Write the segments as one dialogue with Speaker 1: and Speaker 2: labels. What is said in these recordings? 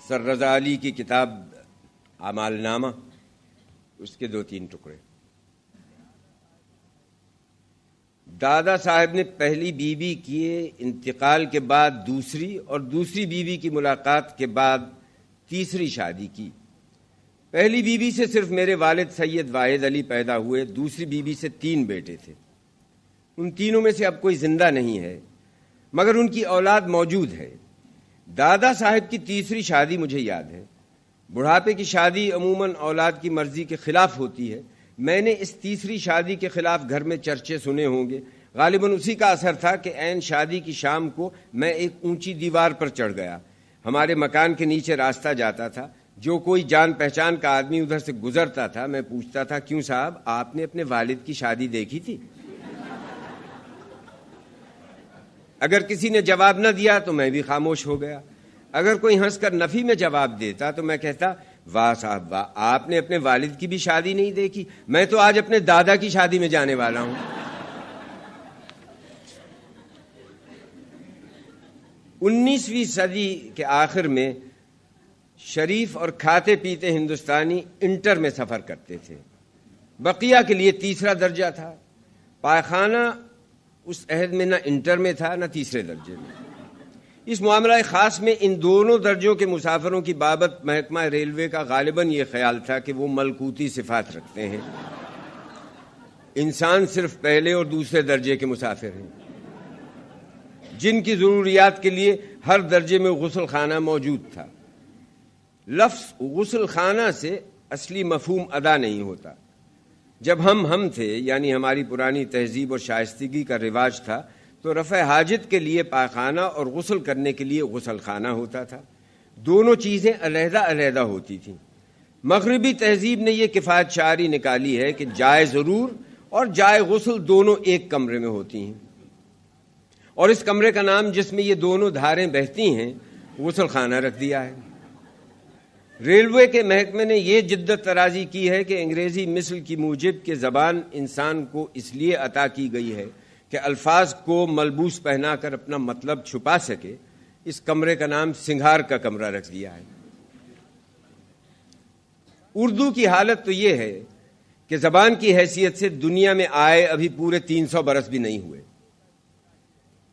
Speaker 1: سر رضا علی کی کتاب اعمال نامہ، اس کے 2-3 ٹکڑے۔ دادا صاحب نے پہلی بیوی کے انتقال کے بعد دوسری اور دوسری بیوی کی ملاقات کے بعد تیسری شادی کی۔ پہلی بیوی سے صرف میرے والد سید واحد علی پیدا ہوئے، دوسری بیوی سے 3 بیٹے تھے۔ ان تینوں میں سے اب کوئی زندہ نہیں ہے، مگر ان کی اولاد موجود ہے۔ دادا صاحب کی تیسری شادی مجھے یاد ہے۔ بڑھاپے کی شادی عموماً اولاد کی مرضی کے خلاف ہوتی ہے۔ میں نے اس تیسری شادی کے خلاف گھر میں چرچے سنے ہوں گے۔ غالباً اسی کا اثر تھا کہ عین شادی کی شام کو میں ایک اونچی دیوار پر چڑھ گیا۔ ہمارے مکان کے نیچے راستہ جاتا تھا۔ جو کوئی جان پہچان کا آدمی ادھر سے گزرتا تھا، میں پوچھتا تھا، کیوں صاحب، آپ نے اپنے والد کی شادی دیکھی تھی؟ اگر کسی نے جواب نہ دیا تو میں بھی خاموش ہو گیا۔ اگر کوئی ہنس کر نفی میں جواب دیتا تو میں کہتا، واہ صاحب واہ، آپ نے اپنے والد کی بھی شادی نہیں دیکھی؟ میں تو آج اپنے دادا کی شادی میں جانے والا ہوں۔ 19ویں صدی کے آخر میں شریف اور کھاتے پیتے ہندوستانی انٹر میں سفر کرتے تھے۔ بقیہ کے لیے تیسرا درجہ تھا۔ پائخانہ اس عہد میں نہ انٹر میں تھا نہ تیسرے درجے میں۔ اس معاملہ خاص میں ان دونوں درجوں کے مسافروں کی بابت محکمہ ریلوے کا غالباً یہ خیال تھا کہ وہ ملکوتی صفات رکھتے ہیں۔ انسان صرف پہلے اور دوسرے درجے کے مسافر ہیں، جن کی ضروریات کے لیے ہر درجے میں غسل خانہ موجود تھا۔ لفظ غسل خانہ سے اصلی مفہوم ادا نہیں ہوتا۔ جب ہم تھے، یعنی ہماری پرانی تہذیب اور شائستگی کا رواج تھا، تو رفع حاجت کے لیے پاخانہ اور غسل کرنے کے لیے غسل خانہ ہوتا تھا۔ دونوں چیزیں علیحدہ علیحدہ ہوتی تھیں۔ مغربی تہذیب نے یہ کفایت شعاری نکالی ہے کہ جائے ضرور اور جائے غسل دونوں ایک کمرے میں ہوتی ہیں، اور اس کمرے کا نام جس میں یہ دونوں دھاریں بہتی ہیں غسل خانہ رکھ دیا ہے۔ ریلوے کے محکمے نے یہ جدت ترازی کی ہے کہ انگریزی مثل کی موجب کہ زبان انسان کو اس لیے عطا کی گئی ہے کہ الفاظ کو ملبوس پہنا کر اپنا مطلب چھپا سکے، اس کمرے کا نام سنگھار کا کمرہ رکھ دیا ہے۔ اردو کی حالت تو یہ ہے کہ زبان کی حیثیت سے دنیا میں آئے ابھی پورے 300 برس بھی نہیں ہوئے۔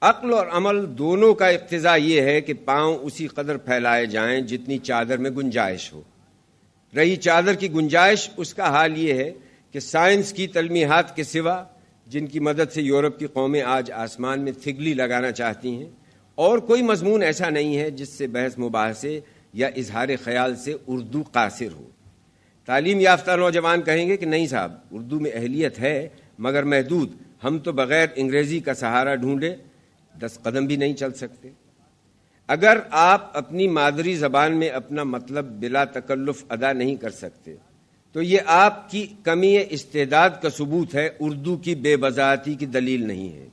Speaker 1: عقل اور عمل دونوں کا اقتضا یہ ہے کہ پاؤں اسی قدر پھیلائے جائیں جتنی چادر میں گنجائش ہو۔ رہی چادر کی گنجائش، اس کا حال یہ ہے کہ سائنس کی تلمیحات کے سوا، جن کی مدد سے یورپ کی قومیں آج آسمان میں تھگلی لگانا چاہتی ہیں، اور کوئی مضمون ایسا نہیں ہے جس سے بحث مباحثے یا اظہار خیال سے اردو قاصر ہو۔ تعلیم یافتہ نوجوان کہیں گے کہ نہیں صاحب، اردو میں اہلیت ہے مگر محدود، ہم تو بغیر انگریزی کا سہارا ڈھونڈے 10 قدم بھی نہیں چل سکتے۔ اگر آپ اپنی مادری زبان میں اپنا مطلب بلا تکلف ادا نہیں کر سکتے تو یہ آپ کی کمی استعداد کا ثبوت ہے، اردو کی بے وضاحتی کی دلیل نہیں ہے۔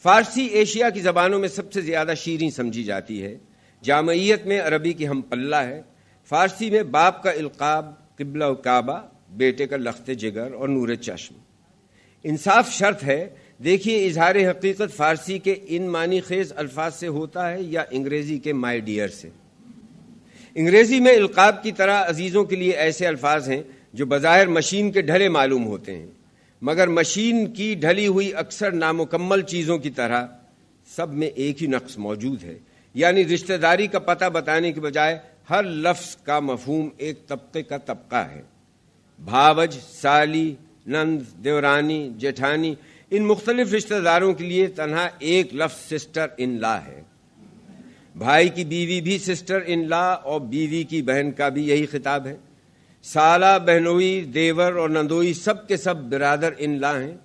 Speaker 1: فارسی ایشیا کی زبانوں میں سب سے زیادہ شیریں سمجھی جاتی ہے۔ جامعیت میں عربی کی ہم پلہ ہے۔ فارسی میں باپ کا القاب قبلہ و کعبہ، بیٹے کا لخت جگر اور نور چشم۔ انصاف شرط ہے، دیکھیے اظہار حقیقت فارسی کے ان معنی خیز الفاظ سے ہوتا ہے یا انگریزی کے مائی ڈیئر سے۔ انگریزی میں القاب کی طرح عزیزوں کے لیے ایسے الفاظ ہیں جو بظاہر مشین کے ڈھلے معلوم ہوتے ہیں، مگر مشین کی ڈھلی ہوئی اکثر نامکمل چیزوں کی طرح سب میں ایک ہی نقص موجود ہے، یعنی رشتہ داری کا پتہ بتانے کے بجائے ہر لفظ کا مفہوم ایک طبقے کا طبقہ ہے۔ بھاوج، سالی، نند، دیورانی، جیٹھانی، ان مختلف رشتہ داروں کے لیے تنہا ایک لفظ سسٹر ان لا ہے۔ بھائی کی بیوی بھی سسٹر ان لا اور بیوی کی بہن کا بھی یہی خطاب ہے۔ سالہ، بہنوئی، دیور اور نندوئی سب کے سب برادر ان لا ہیں۔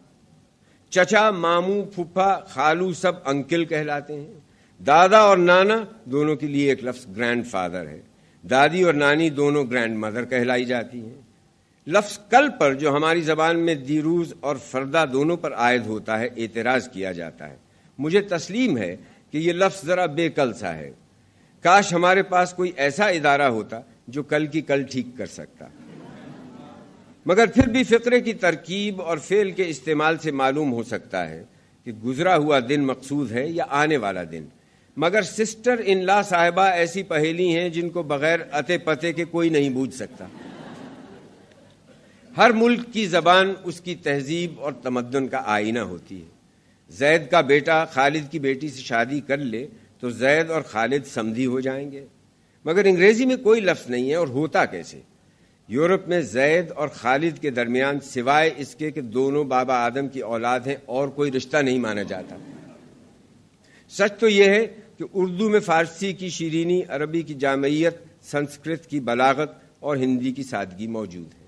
Speaker 1: چچا، ماموں، پھپھا، خالو سب انکل کہلاتے ہیں۔ دادا اور نانا دونوں کے لیے ایک لفظ گرینڈ فادر ہے۔ دادی اور نانی دونوں گرینڈ مدر کہلائی جاتی ہیں۔ لفظ کل پر جو ہماری زبان میں دیروز اور فردہ دونوں پر عائد ہوتا ہے، اعتراض کیا جاتا ہے۔ مجھے تسلیم ہے کہ یہ لفظ ذرا بے کل سا ہے۔ کاش ہمارے پاس کوئی ایسا ادارہ ہوتا جو کل کی کل ٹھیک کر سکتا، مگر پھر بھی فقرے کی ترکیب اور فعل کے استعمال سے معلوم ہو سکتا ہے کہ گزرا ہوا دن مقصود ہے یا آنے والا دن۔ مگر سسٹر ان لا صاحبہ ایسی پہیلی ہیں جن کو بغیر اتے پتے کے کوئی نہیں بوجھ سکتا۔ ہر ملک کی زبان اس کی تہذیب اور تمدن کا آئینہ ہوتی ہے۔ زید کا بیٹا خالد کی بیٹی سے شادی کر لے تو زید اور خالد سمدھی ہو جائیں گے، مگر انگریزی میں کوئی لفظ نہیں ہے، اور ہوتا کیسے؟ یورپ میں زید اور خالد کے درمیان سوائے اس کے کہ دونوں بابا آدم کی اولاد ہیں اور کوئی رشتہ نہیں مانا جاتا۔ سچ تو یہ ہے کہ اردو میں فارسی کی شیرینی، عربی کی جامعیت، سنسکرت کی بلاغت اور ہندی کی سادگی موجود ہے۔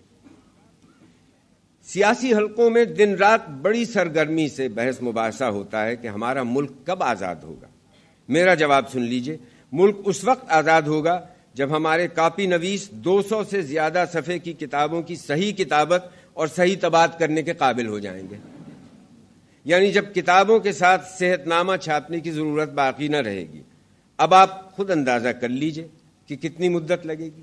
Speaker 1: سیاسی حلقوں میں دن رات بڑی سرگرمی سے بحث مباحثہ ہوتا ہے کہ ہمارا ملک کب آزاد ہوگا۔ میرا جواب سن لیجئے، ملک اس وقت آزاد ہوگا جب ہمارے کاپی نویس 200 سے زیادہ صفحے کی کتابوں کی صحیح کتابت اور صحیح طباعت کرنے کے قابل ہو جائیں گے، یعنی جب کتابوں کے ساتھ صحت نامہ چھاپنے کی ضرورت باقی نہ رہے گی۔ اب آپ خود اندازہ کر لیجئے کہ کتنی مدت لگے گی۔